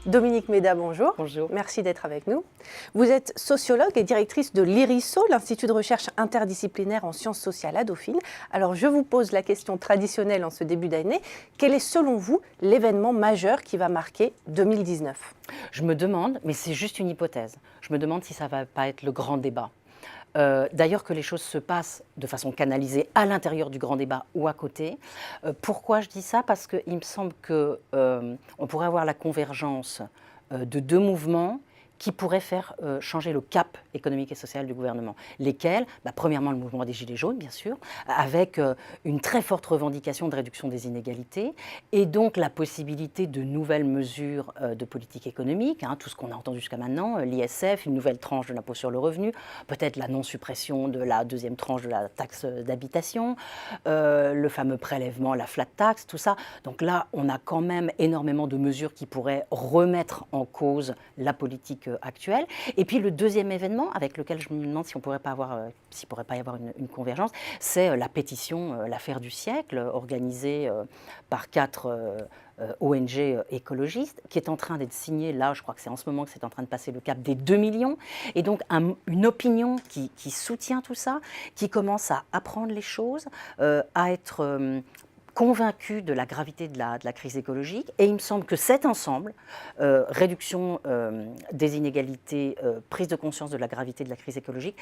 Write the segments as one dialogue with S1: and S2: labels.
S1: Dominique Méda, bonjour.
S2: Bonjour.
S1: Merci d'être avec nous. Vous êtes sociologue et directrice de l'IRISO, l'Institut de recherche interdisciplinaire en sciences sociales à Dauphine. Alors je vous pose la question traditionnelle en ce début d'année. Quel est selon vous l'événement majeur qui va marquer 2019 ?
S2: Je me demande, mais c'est juste une hypothèse, je me demande si ça ne va pas être le grand débat. D'ailleurs que les choses se passent de façon canalisée à l'intérieur du grand débat ou à côté. Pourquoi je dis ça ? Parce qu'il me semble qu'on pourrait avoir la convergence de deux mouvements qui pourraient faire changer le cap économique et social du gouvernement. Lesquels ? Premièrement, le mouvement des Gilets jaunes, bien sûr, avec une très forte revendication de réduction des inégalités, et donc la possibilité de nouvelles mesures de politique économique, tout ce qu'on a entendu jusqu'à maintenant, l'ISF, une nouvelle tranche de l'impôt sur le revenu, peut-être la non-suppression de la deuxième tranche de la taxe d'habitation, le fameux prélèvement, la flat tax, tout ça. Donc là, on a quand même énormément de mesures qui pourraient remettre en cause la politique actuelle. Et puis le deuxième événement avec lequel je me demande s'il ne pourrait pas y avoir une convergence, c'est la pétition L'affaire du siècle, organisée par 4 ONG écologistes, qui est en train d'être signée, là je crois que c'est en ce moment que c'est en train de passer le cap des 2 millions, et donc une opinion qui soutient tout ça, qui commence à apprendre les choses, à être convaincu de la gravité de la crise écologique, et il me semble que cet ensemble, réduction des inégalités, prise de conscience de la gravité de la crise écologique,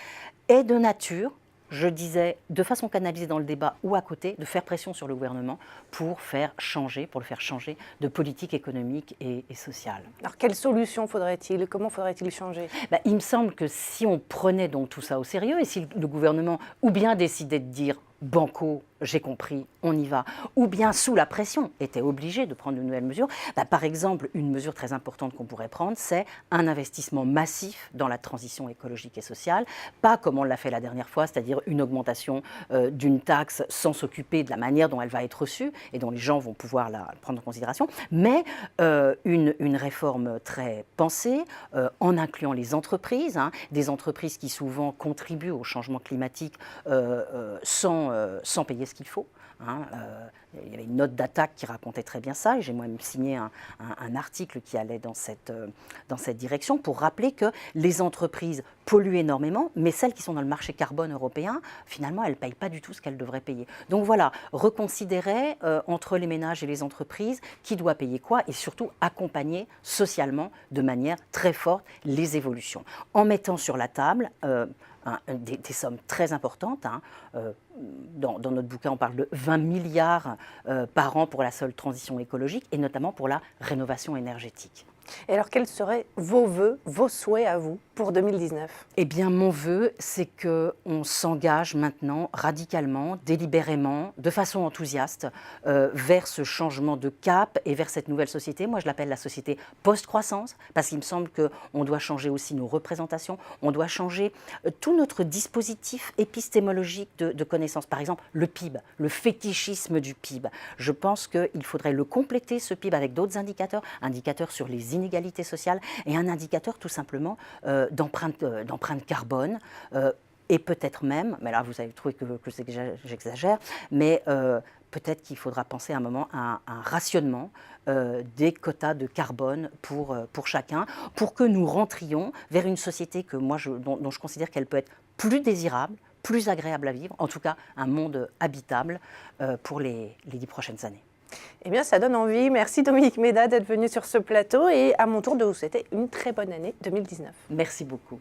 S2: est de nature, je disais, de façon canalisée dans le débat ou à côté, de faire pression sur le gouvernement pour le faire changer de politique économique et sociale.
S1: Alors quelle solution faudrait-il ? Comment faudrait-il changer ?
S2: Il me semble que si on prenait donc tout ça au sérieux, et si le gouvernement ou bien décidait de dire banco, j'ai compris, on y va, ou bien sous la pression, était obligé de prendre de nouvelles mesures. Par exemple, une mesure très importante qu'on pourrait prendre, c'est un investissement massif dans la transition écologique et sociale, pas comme on l'a fait la dernière fois, c'est-à-dire une augmentation d'une taxe sans s'occuper de la manière dont elle va être reçue et dont les gens vont pouvoir la prendre en considération, mais une réforme très pensée, en incluant les entreprises, des entreprises qui souvent contribuent au changement climatique sans payer ce qu'il faut. Il y avait une note d'attaque qui racontait très bien ça, et j'ai moi-même signé un article qui allait dans cette direction pour rappeler que les entreprises polluent énormément, mais celles qui sont dans le marché carbone européen, finalement, elles ne payent pas du tout ce qu'elles devraient payer. Donc voilà, reconsidérer entre les ménages et les entreprises qui doit payer quoi, et surtout accompagner socialement de manière très forte les évolutions, en mettant sur la table des sommes très importantes. Dans notre bouquin, on parle de 20 milliards par an pour la seule transition écologique, et notamment pour la rénovation énergétique.
S1: Et alors quels seraient vos vœux, vos souhaits à vous pour 2019 ?
S2: Eh bien, mon vœu, c'est qu'on s'engage maintenant radicalement, délibérément, de façon enthousiaste, vers ce changement de cap et vers cette nouvelle société. Moi, je l'appelle la société post-croissance, parce qu'il me semble qu'on doit changer aussi nos représentations, on doit changer tout notre dispositif épistémologique de connaissances. Par exemple, le PIB, le fétichisme du PIB. Je pense qu'il faudrait le compléter, ce PIB, avec d'autres indicateurs sur les inégalités sociales, et un indicateur tout simplement d'empreinte carbone, et peut-être même, mais là vous avez trouvé que j'exagère, mais peut-être qu'il faudra penser à un moment à un rationnement des quotas de carbone pour chacun, pour que nous rentrions vers une société dont je considère qu'elle peut être plus désirable, plus agréable à vivre, en tout cas un monde habitable pour les 10 prochaines années.
S1: Eh bien, ça donne envie. Merci Dominique Méda d'être venu sur ce plateau, et à mon tour de vous souhaiter une très bonne année 2019.
S2: Merci beaucoup.